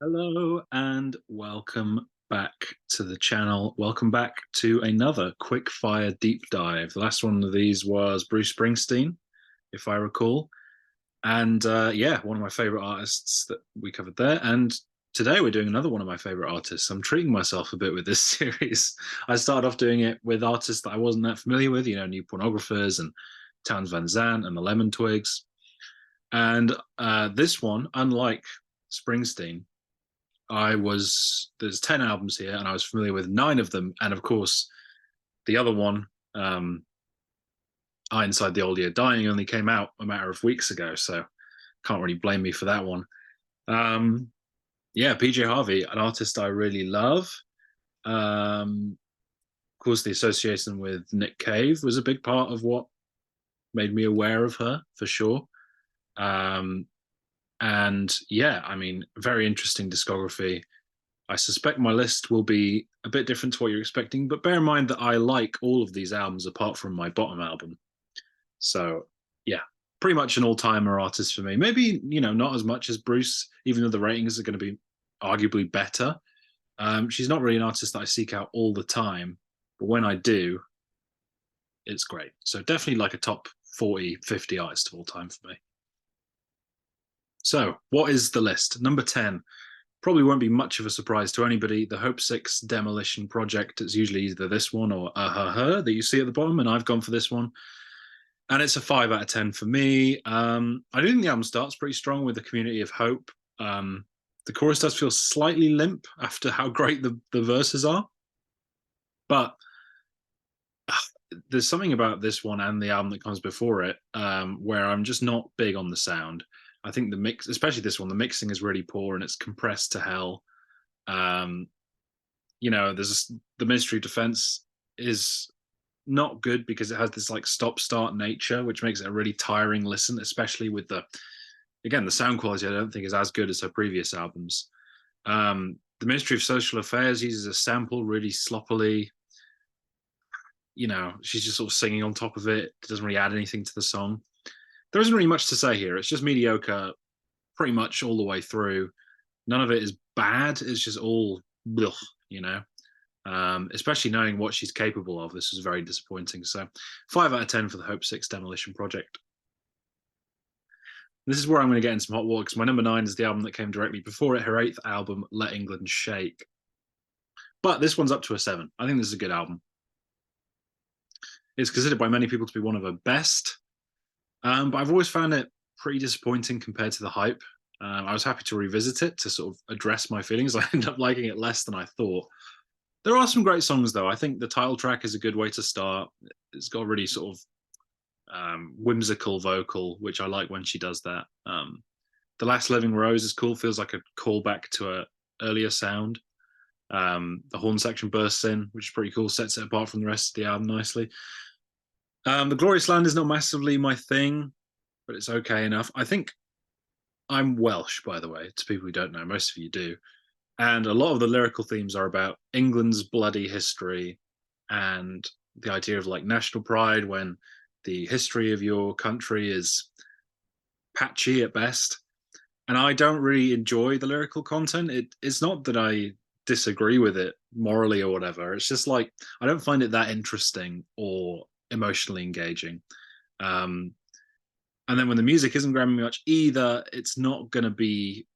Hello and welcome back to the channel. Welcome back to another quick fire deep dive. The last one of these was Bruce Springsteen, if I recall. And yeah, one of my favorite artists that we covered there. And today we're doing another one of my favorite artists. I'm treating myself a bit with this series. I started off doing it with artists that I wasn't that familiar with, New Pornographers and Towns Van Zandt and the Lemon Twigs. And this one, unlike Springsteen, there's 10 albums here and I was familiar with 9 of them. And of course, the other one, I Inside the Old Year Dying, only came out a matter of weeks ago. So can't really blame me for that one. Yeah, PJ Harvey, an artist I really love. Of course, the association with Nick Cave was a big part of what made me aware of her, for sure. And yeah, I mean, very interesting discography. I suspect my list will be a bit different to what you're expecting, but bear in mind that I like all of these albums apart from my bottom album. So yeah, pretty much an all-timer artist for me. Maybe, not as much as Bruce, even though the ratings are going to be arguably better. She's not really an artist that I seek out all the time, but when I do, it's great. So definitely like a top 40, 50 artist of all time for me. So what is the list? Number 10, probably won't be much of a surprise to anybody. The Hope 6 Demolition Project. It's usually either this one or that you see at the bottom, and I've gone for this one. And it's a 5 out of 10 for me. I do think the album starts pretty strong with the Community of Hope. The chorus does feel slightly limp after how great the verses are. But there's something about this one and the album that comes before it where I'm just not big on the sound. I think the mix, especially this one, the mixing is really poor and it's compressed to hell. There's the Ministry of Defense is not good because it has this like stop-start nature, which makes it a really tiring listen, especially with the sound quality I don't think is as good as her previous albums. The Ministry of Social Affairs uses a sample really sloppily. She's just sort of singing on top of it. It doesn't really add anything to the song. There isn't really much to say here. It's just mediocre pretty much all the way through. None of it is bad. It's just all, especially knowing what she's capable of. This was very disappointing. So 5 out of 10 for the Hope 6 Demolition Project. This is where I'm going to get into some hot water because my number 9 is the album that came directly before it, her 8th album, Let England Shake. But this one's up to a 7. I think this is a good album. It's considered by many people to be one of her best. But I've always found it pretty disappointing compared to the hype. I was happy to revisit it to sort of address my feelings. I ended up liking it less than I thought. There are some great songs, though. I think the title track is a good way to start. It's got a really sort of whimsical vocal, which I like when she does that. The Last Living Rose is cool. Feels like a callback to an earlier sound. The horn section bursts in, which is pretty cool. Sets it apart from the rest of the album nicely. The Glorious Land is not massively my thing, but it's okay enough. I think I'm Welsh, by the way, to people who don't know. Most of you do. And a lot of the lyrical themes are about England's bloody history and the idea of like national pride when the history of your country is patchy at best. And I don't really enjoy the lyrical content. It's not that I disagree with it morally or whatever. It's just like I don't find it that interesting or emotionally engaging. And then when the music isn't grabbing me much either, it's not going to be,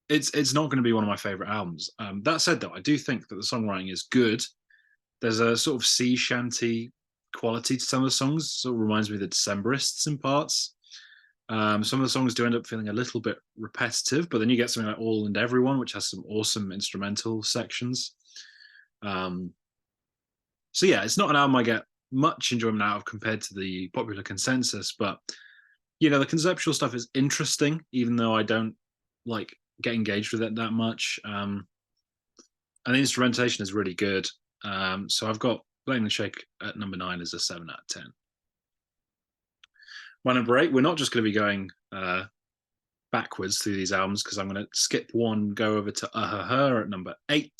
it's not going to be one of my favorite albums. That said, though, I do think that the songwriting is good. There's a sort of sea shanty quality to some of the songs. Sort of reminds me of the Decemberists in parts. Some of the songs do end up feeling a little bit repetitive, but then you get something like All and Everyone, which has some awesome instrumental sections. So yeah, it's not an album I get much enjoyment out of compared to the popular consensus, but the conceptual stuff is interesting, even though I don't like get engaged with it that much. And the instrumentation is really good. So I've got Let England Shake at number 9 as a 7 out of 10. My number 8, we're not just going to be going backwards through these albums because I'm going to skip one, go over to Her at number 8,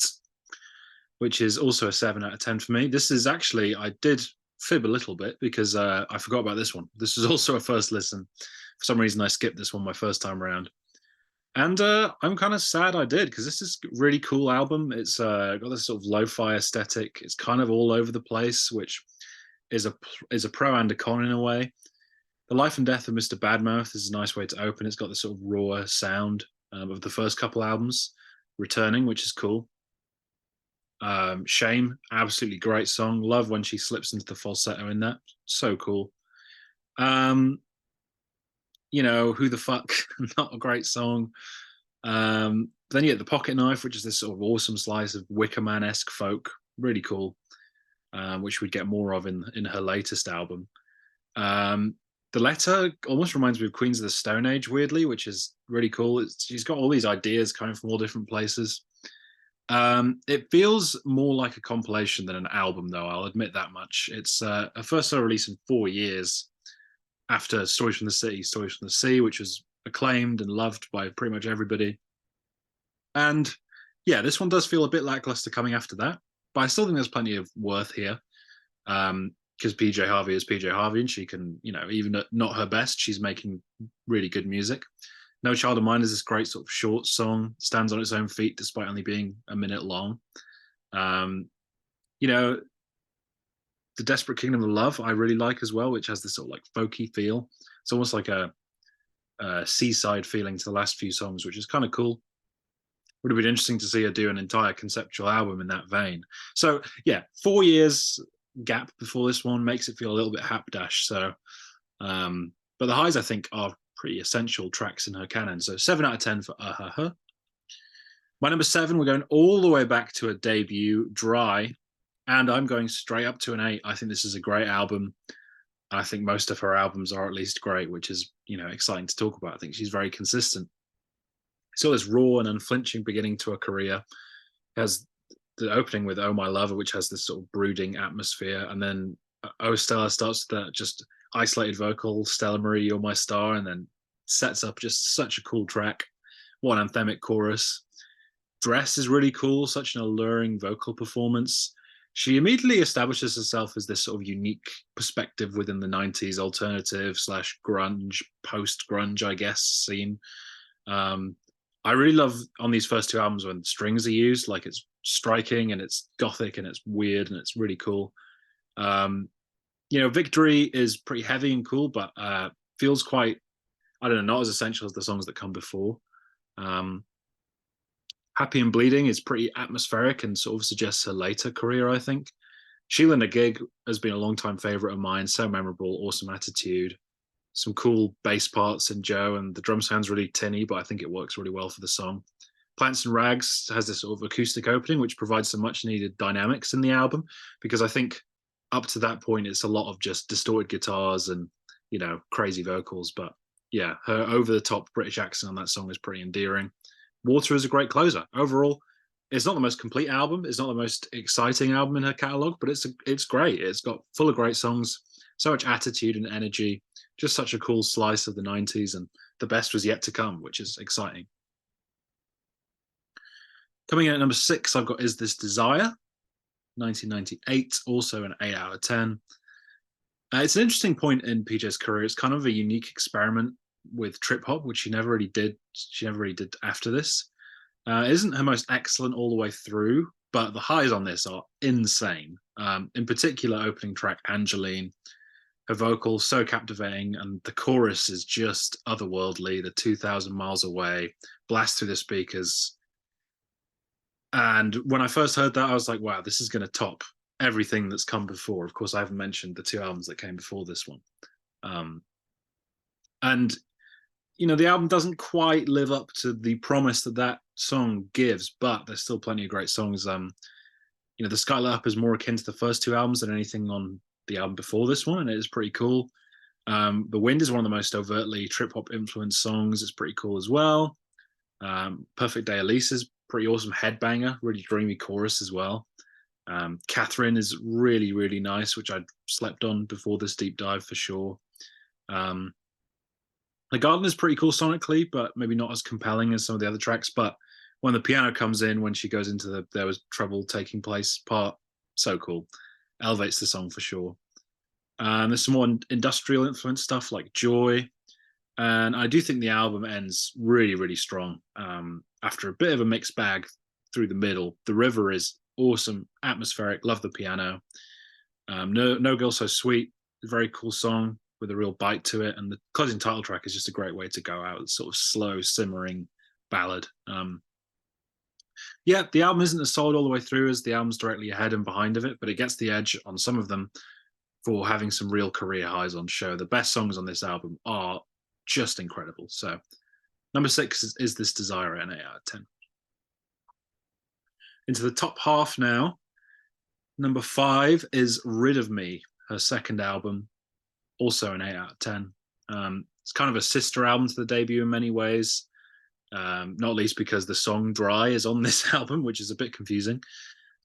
which is also a 7 out of 10 for me. This is actually, I did fib a little bit because I forgot about this one. This was also a first listen. For some reason, I skipped this one my first time around. And I'm kind of sad I did because this is a really cool album. It's got this sort of lo-fi aesthetic. It's kind of all over the place, which is a pro and a con in a way. The Life and Death of Mr. Badmouth is a nice way to open. It's got this sort of raw sound of the first couple albums returning, which is cool. Shame, absolutely great song. Love when she slips into the falsetto in that. So cool. Um, Who the Fuck, not a great song. Then you get The Pocket Knife, which is this sort of awesome slice of Wicker Man-esque folk. Really cool, which we'd get more of in her latest album. The Letter almost reminds me of Queens of the Stone Age, weirdly, which is really cool. She's got all these ideas coming from all different places. It feels more like a compilation than an album, though. I'll admit that much. It's a first solo release in 4 years after Stories from the City, Stories from the Sea, which was acclaimed and loved by pretty much everybody. And yeah, this one does feel a bit lackluster coming after that, but I still think there's plenty of worth here. Because PJ Harvey is PJ Harvey, and she can, even at not her best, she's making really good music. No Child of Mine is this great sort of short song, stands on its own feet despite only being a minute long. You know, The Desperate Kingdom of Love I really like as well, which has this sort of like folky feel. It's almost like a seaside feeling to the last few songs, which is kind of cool. Would have been interesting to see her do an entire conceptual album in that vein. So yeah, 4 years gap before this one makes it feel a little bit hapdash. So, but the highs I think are pretty essential tracks in her canon. So 7 out of 10 for My number 7, we're going all the way back to a debut, Dry, and I'm going straight up to an 8. I think this is a great album. I think most of her albums are at least great, which is, exciting to talk about. I think she's very consistent. So this raw and unflinching beginning to her career. Has the opening with Oh My Lover, which has this sort of brooding atmosphere, and then Oh Stella starts with that just isolated vocal, Stella Marie, You're My Star, and then sets up just such a cool track. What an anthemic chorus. Dress is really cool, such an alluring vocal performance. She immediately establishes herself as this sort of unique perspective within the 90s alternative / grunge, post-grunge, I guess, scene. I really love on these first 2 albums when strings are used, like it's striking and it's gothic and it's weird and it's really cool. Victory is pretty heavy and cool, but feels quite, I don't know, not as essential as the songs that come before. Happy and Bleeding is pretty atmospheric and sort of suggests her later career, I think. Sheila Nagig has been a long-time favorite of mine, so memorable, awesome attitude. Some cool bass parts in Joe, and the drum sounds really tinny, but I think it works really well for the song. Plants and Rags has this sort of acoustic opening, which provides some much needed dynamics in the album, because I think up to that point, it's a lot of just distorted guitars and, crazy vocals. But yeah, her over the top British accent on that song is pretty endearing. Water is a great closer. Overall, it's not the most complete album. It's not the most exciting album in her catalog, but it's great. It's got full of great songs, so much attitude and energy. Just such a cool slice of the 90s, and the best was yet to come, which is exciting. Coming in at number 6, I've got Is This Desire, 1998, also an 8 out of 10. It's an interesting point in PJ's career. It's kind of a unique experiment with trip hop, which she never really did. She never really did after this. It isn't her most excellent all the way through, but the highs on this are insane. In particular, opening track Angeline. Her vocal so captivating, and the chorus is just otherworldly. The 2,000 miles away, blast through the speakers. And when I first heard that, I was like, wow, this is going to top everything that's come before. Of course, I haven't mentioned the 2 albums that came before this one. And, the album doesn't quite live up to the promise that song gives, but there's still plenty of great songs. The Skylight Up is more akin to the first 2 albums than anything on the album before this one, and it is pretty cool. The Wind is one of the most overtly trip-hop influenced songs. It's pretty cool as well. Perfect Day Elise is pretty awesome headbanger, really dreamy chorus as well. Catherine is really, really nice, which I'd slept on before this deep dive for sure. The Garden is pretty cool sonically, but maybe not as compelling as some of the other tracks. But when the piano comes in, when she goes into the There Was Trouble Taking Place part, so cool. Elevates the song for sure. There's some more industrial influence stuff like Joy. And I do think the album ends really, really strong. After a bit of a mixed bag through the middle, The River is awesome, atmospheric, love the piano. No Girl So Sweet, very cool song with a real bite to it. And the closing title track is just a great way to go out. It's sort of slow, simmering ballad. Yeah, the album isn't as solid all the way through as the albums directly ahead and behind of it, but it gets the edge on some of them for having some real career highs on show. The best songs on this album are just incredible. So number 6 is This Desire at an 8 out of 10. Into the top half now. Number 5 is Rid of Me, her second album, also an 8 out of 10. It's kind of a sister album to the debut in many ways, not least because the song Dry is on this album, which is a bit confusing.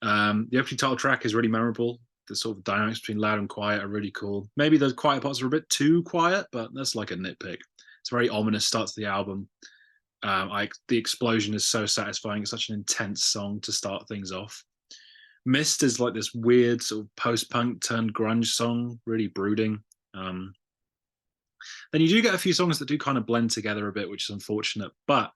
The opening title track is really memorable. The sort of dynamics between loud and quiet are really cool. Maybe the quiet parts are a bit too quiet, but that's like a nitpick. It's a very ominous start to the album. The explosion is so satisfying. It's such an intense song to start things off. Mist is like this weird sort of post-punk turned grunge song, really brooding. Then you do get a few songs that do kind of blend together a bit, which is unfortunate. But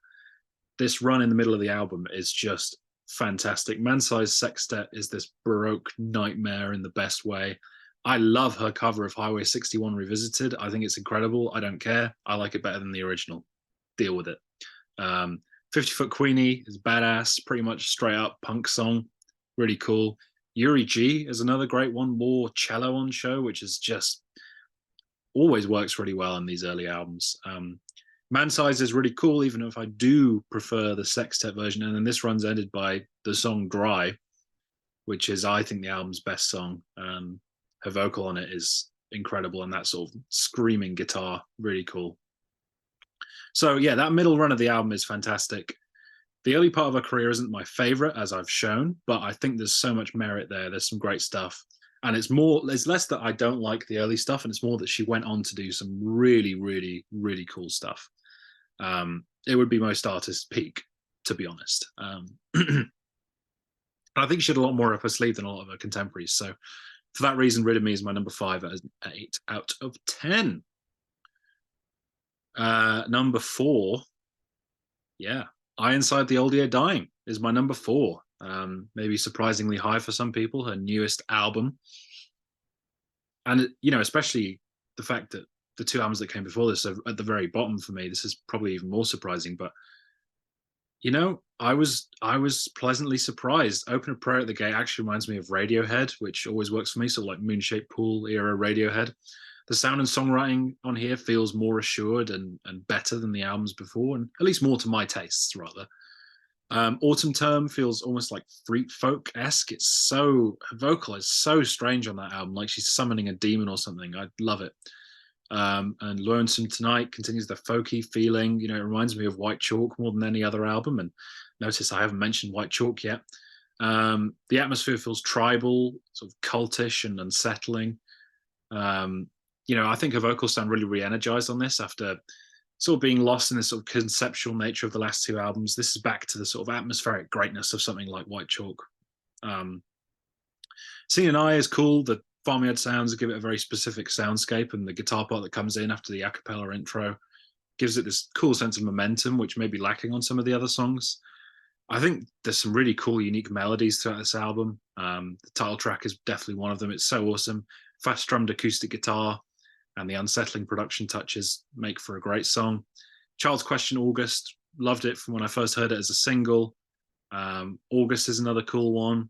this run in the middle of the album is just fantastic. Man-Sized Sextet is this Baroque nightmare in the best way. I love her cover of Highway 61 Revisited. I think it's incredible. I don't care. I like it better than the original. Deal with it. 50 Foot Queenie is badass, pretty much straight up punk song. Really cool. Yuri G is another great one, more cello on show, which is just always works really well in these early albums. Man Size is really cool, even if I do prefer the sextet version. And then this run's ended by the song Dry, which is, I think, the album's best song. Her vocal on it is incredible, and that sort of screaming guitar, really cool. So yeah, that middle run of the album is fantastic. The early part of her career isn't my favorite, as I've shown, but I think there's so much merit there. There's some great stuff. And it's less that I don't like the early stuff, and it's more that she went on to do some really, really, really cool stuff. It would be most artists' peak, to be honest. I think she had a lot more up her sleeve than a lot of her contemporaries. So for that reason, Rid of Me is my number 5 at 8 out of 10. Number 4, yeah, Ironside the Old Year Dying is my number 4. Maybe surprisingly high for some people, her newest album. And, especially the fact that the 2 albums that came before this are at the very bottom for me. This is probably even more surprising, but I was pleasantly surprised. Open a Prayer at the Gate actually reminds me of Radiohead, which always works for me. So like Moonshaped Pool era Radiohead. The sound and songwriting on here feels more assured and better than the albums before, and at least more to my tastes, rather. Autumn Term feels almost like Freak Folk-esque. Her vocal is so strange on that album, like she's summoning a demon or something. I love it. And Lonesome Tonight continues the folky feeling. It reminds me of White Chalk more than any other album. And notice I haven't mentioned White Chalk yet. The atmosphere feels tribal, sort of cultish and unsettling. I think her vocals sound really re-energized on this after sort of being lost in this sort of conceptual nature of the last 2 albums. This is back to the sort of atmospheric greatness of something like White Chalk. Seeing an Eye is cool. The farmyard sounds give it a very specific soundscape, and the guitar part that comes in after the a cappella intro gives it this cool sense of momentum, which may be lacking on some of the other songs. I think there's some really cool, unique melodies throughout this album. The title track is definitely one of them. It's so awesome. Fast strummed acoustic guitar and the unsettling production touches make for a great song. Child's Question, August, loved it from when I first heard it as a single. August is another cool one.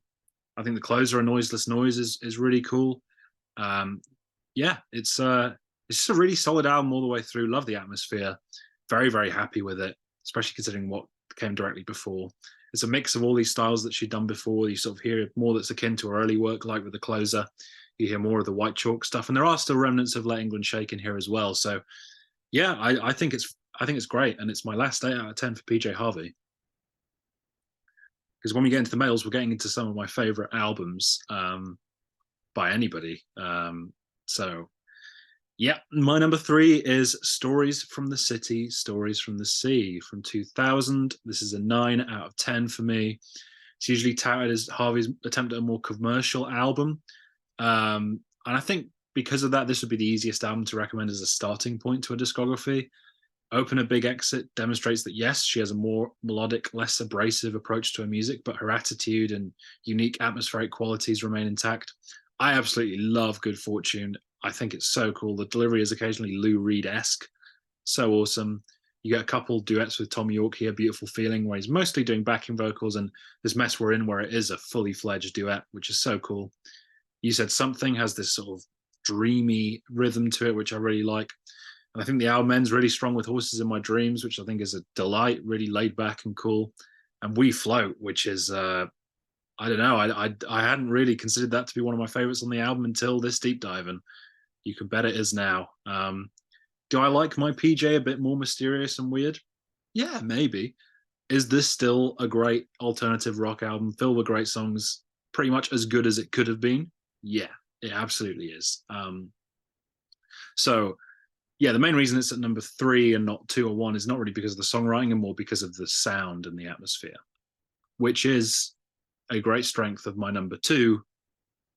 I think the closer, A Noiseless Noise, is really cool. It's just a really solid album all the way through. Love the atmosphere. Very, very happy with it, especially considering what came directly before. It's a mix of all these styles that she'd done before. You sort of hear more that's akin to her early work, like with the closer. You hear more of the White Chalk stuff, and there are still remnants of Let England Shake in here as well. So, yeah, I think it's great, and it's my last 8 out of 10 for PJ Harvey. Because when we get into the males, we're getting into some of my favorite albums by anybody. So, yeah, my number 3 is Stories from the City, Stories from the Sea from 2000. This is a 9 out of 10 for me. It's usually touted as Harvey's attempt at a more commercial album. And I think because of that, this would be the easiest album to recommend as a starting point to a discography. Open a Big Exit demonstrates that yes, she has a more melodic, less abrasive approach to her music, but her attitude and unique atmospheric qualities remain intact. I absolutely love Good Fortune. I think it's so cool. The delivery is occasionally Lou Reed-esque. So awesome. You get a couple duets with Tom York here, Beautiful Feeling, where he's mostly doing backing vocals, and This Mess We're In, where it is a fully fledged duet, which is so cool. You Said Something has this sort of dreamy rhythm to it, which I really like. And I think the album ends really strong with Horses in My Dreams, which I think is a delight, really laid back and cool. And We Float, which is, I don't know, I hadn't really considered that to be one of my favorites on the album until this deep dive, and you can bet it is now. Do I like my PJ a bit more mysterious and weird? Yeah, maybe. Is this still a great alternative rock album filled with great songs, pretty much as good as it could have been? Yeah, it absolutely is. So yeah, the main reason it's at number 3 and not 2 or 1 is not really because of the songwriting and more because of the sound and the atmosphere, which is a great strength of my number 2,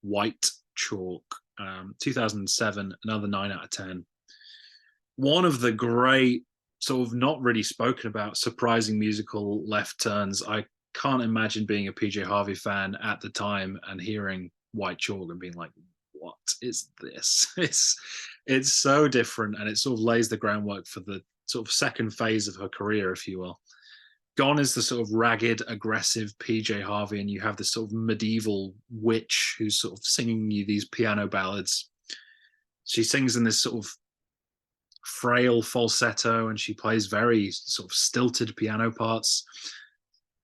White Chalk. 2007, another 9 out of 10. One of the great, sort of not really spoken about, surprising musical left turns. I can't imagine being a PJ Harvey fan at the time and hearing White Chalk and being like, what is this? It's so different, and it sort of lays the groundwork for the sort of second phase of her career, if you will. Gone is the sort of ragged, aggressive PJ Harvey, and you have this sort of medieval witch who's sort of singing you these piano ballads. She sings in this sort of frail falsetto, and she plays very sort of stilted piano parts.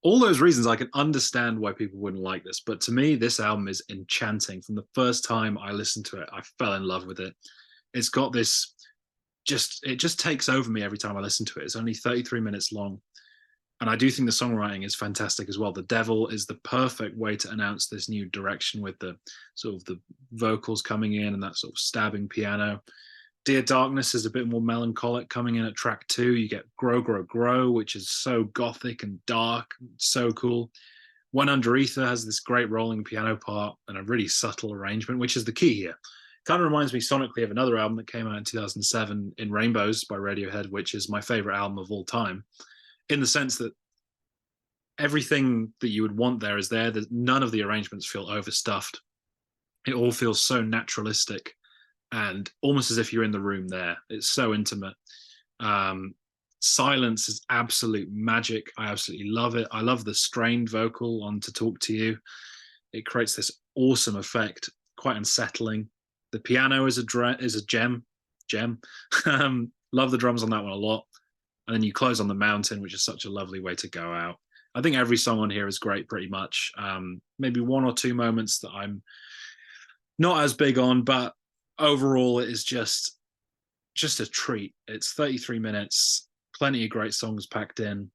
All those reasons, I can understand why people wouldn't like this, but to me, this album is enchanting. From the first time I listened to it, I fell in love with it. It's got this, it just takes over me every time I listen to it. It's only 33 minutes long. And I do think the songwriting is fantastic as well. The Devil is the perfect way to announce this new direction, with the sort of the vocals coming in and that sort of stabbing piano. Dear Darkness is a bit more melancholic, coming in at track 2. You get Grow, Grow, Grow, which is so gothic and dark, so cool. When Under Ether has this great rolling piano part and a really subtle arrangement, which is the key here. Kind of reminds me sonically of another album that came out in 2007, In Rainbows by Radiohead, which is my favorite album of all time, in the sense that everything that you would want there is there. None of the arrangements feel overstuffed. It all feels so naturalistic and almost as if you're in the room there. It's so intimate. Silence is absolute magic. I absolutely love it. I love the strained vocal on To Talk to You. It creates this awesome effect, quite unsettling. The piano is a gem. Love the drums on that one a lot. And then you close on The Mountain, which is such a lovely way to go out. I think every song on here is great, pretty much. Maybe 1 or 2 moments that I'm not as big on, but overall it is just a treat. It's 33 minutes, plenty of great songs packed in.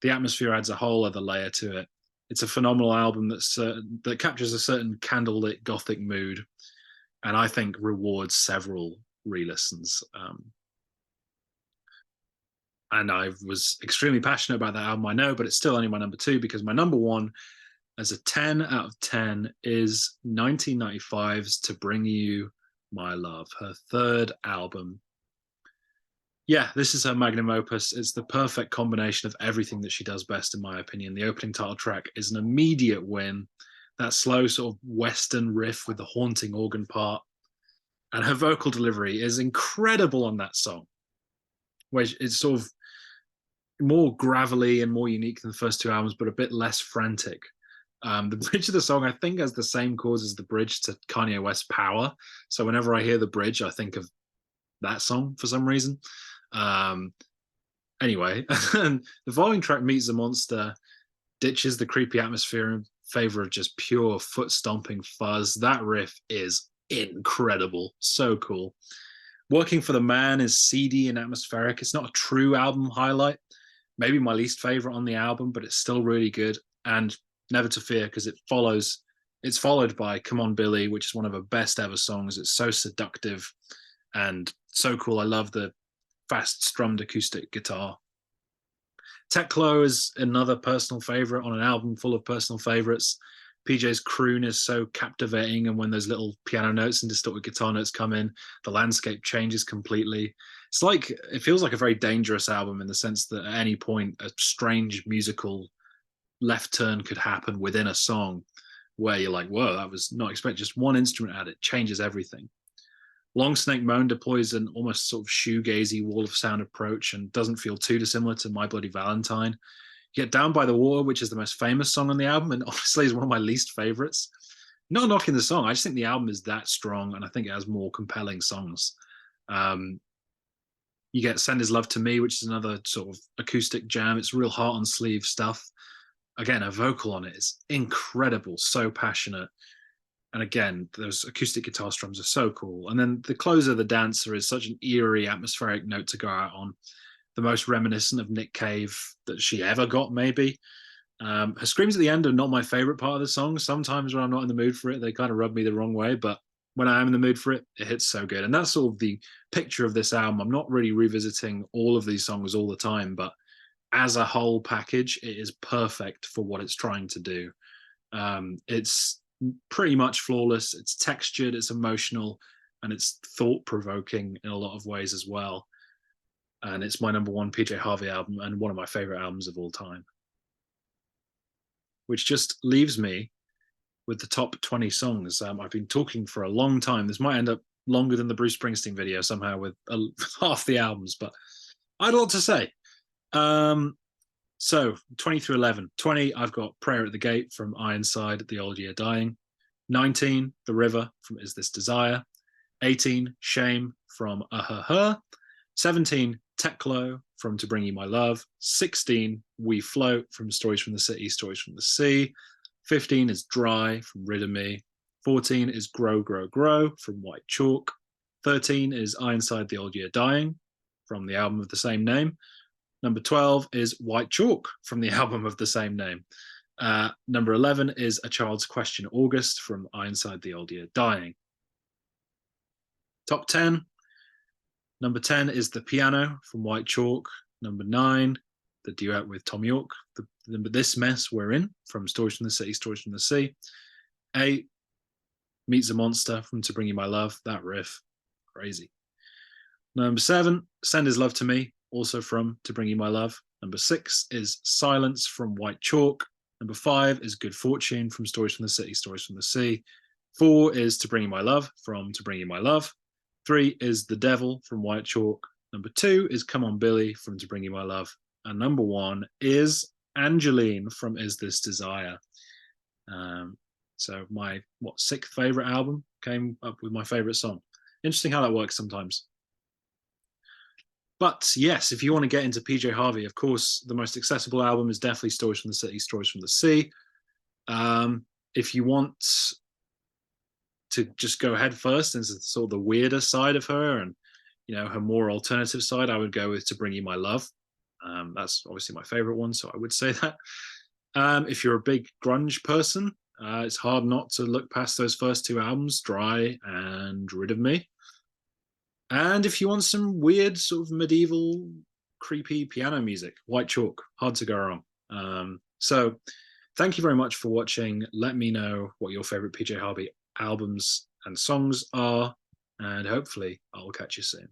The atmosphere adds a whole other layer to it. It's a phenomenal album that captures a certain candlelit gothic mood, and I think rewards several re-listens. And I was extremely passionate about that album, I know, but it's still only my number 2, because my number 1 as a 10 out of 10 is 1995's To Bring You My Love, her 3rd album. Yeah, this is her magnum opus. It's the perfect combination of everything that she does best, in my opinion. The opening title track is an immediate win. That slow sort of Western riff with the haunting organ part. And her vocal delivery is incredible on that song, where it's sort of more gravelly and more unique than the first 2 albums, but a bit less frantic. The bridge of the song, I think, has the same chords as the bridge to Kanye West's Power. So whenever I hear the bridge, I think of that song for some reason. Anyway, the following track, Meets the Monster, ditches the creepy atmosphere in favor of just pure foot stomping fuzz. That riff is incredible. So cool. Working for the Man is seedy and atmospheric. It's not a true album highlight. Maybe my least favorite on the album, but it's still really good. And Never to Fear, because it's followed by Come On Billy, which is one of her best ever songs. It's so seductive and so cool. I love the fast strummed acoustic guitar. Teklo is another personal favorite on an album full of personal favorites. PJ's croon is so captivating, and when those little piano notes and distorted guitar notes come in, the landscape changes completely. It's like it feels like a very dangerous album in the sense that at any point a strange musical left turn could happen within a song where you're like, whoa, that was not expected. Just one instrument added changes everything. Long Snake Moan deploys an almost sort of shoegazy wall of sound approach and doesn't feel too dissimilar to My Bloody Valentine. You get Down by the Water, which is the most famous song on the album, and honestly is one of my least favorites. Not knocking the song, I just think the album is that strong, and I think it has more compelling songs. You get Send His Love to Me, which is another sort of acoustic jam. It's real heart on sleeve stuff. Again, a vocal on it is incredible, so passionate. And again, those acoustic guitar strums are so cool. And then the closer, The Dancer, is such an eerie, atmospheric note to go out on. The most reminiscent of Nick Cave that she ever got, maybe. Her screams at the end are not my favorite part of the song. Sometimes when I'm not in the mood for it, they kind of rub me the wrong way. But when I am in the mood for it, it hits so good. And that's sort of the picture of this album. I'm not really revisiting all of these songs all the time, but as a whole package, it is perfect for what it's trying to do. It's pretty much flawless. It's textured, it's emotional, and it's thought-provoking in a lot of ways as well. And it's my number one PJ Harvey album and one of my favorite albums of all time. Which just leaves me with the top 20 songs. I've been talking for a long time. This might end up longer than the Bruce Springsteen video somehow with half the albums, but I had a lot to say. So 20 through 11. 20, I've got Prayer at the Gate from Ironside, The Old Year Dying. 19, The River from Is This Desire. 18, Shame from Her. 17, Teklo from To Bring You My Love. 16, We Float from Stories from the City, Stories from the Sea. 15 is Dry from Rid of Me. 14 is Grow, Grow, Grow from White Chalk. 13 is Ironside, The Old Year Dying from the album of the same name. Number 12 is White Chalk from the album of the same name. Number 11 is A Child's Question, August from Ironside, The Old Year Dying. Top 10. Number 10 is The Piano from White Chalk. Number 9, the duet with Tom York, This Mess We're In from Stories from the City, Stories from the Sea. 8, Meet the Monster from To Bring You My Love. That riff, crazy. Number 7, Send His Love to Me, also from To Bring You My Love. Number 6 is Silence from White Chalk. Number 5 is Good Fortune from Stories from the City, Stories from the Sea. 4 is To Bring You My Love from To Bring You My Love. 3 is The Devil from White Chalk. Number 2 is Come On Billy from To Bring You My Love. And number 1 is Angeline from Is This Desire. So my, sixth favorite album came up with my favorite song. Interesting how that works sometimes. But yes, if you want to get into PJ Harvey, of course, the most accessible album is definitely Stories from the City, Stories from the Sea. If you want to just go head first into sort of the weirder side of her and, you know, her more alternative side, I would go with To Bring You My Love. That's obviously my favorite one, so I would say that. If you're a big grunge person, it's hard not to look past those first two albums, Dry and Rid of Me. And if you want some weird sort of medieval, creepy piano music, White Chalk, hard to go wrong. So thank you very much for watching. Let me know what your favorite PJ Harvey albums and songs are, and hopefully I'll catch you soon.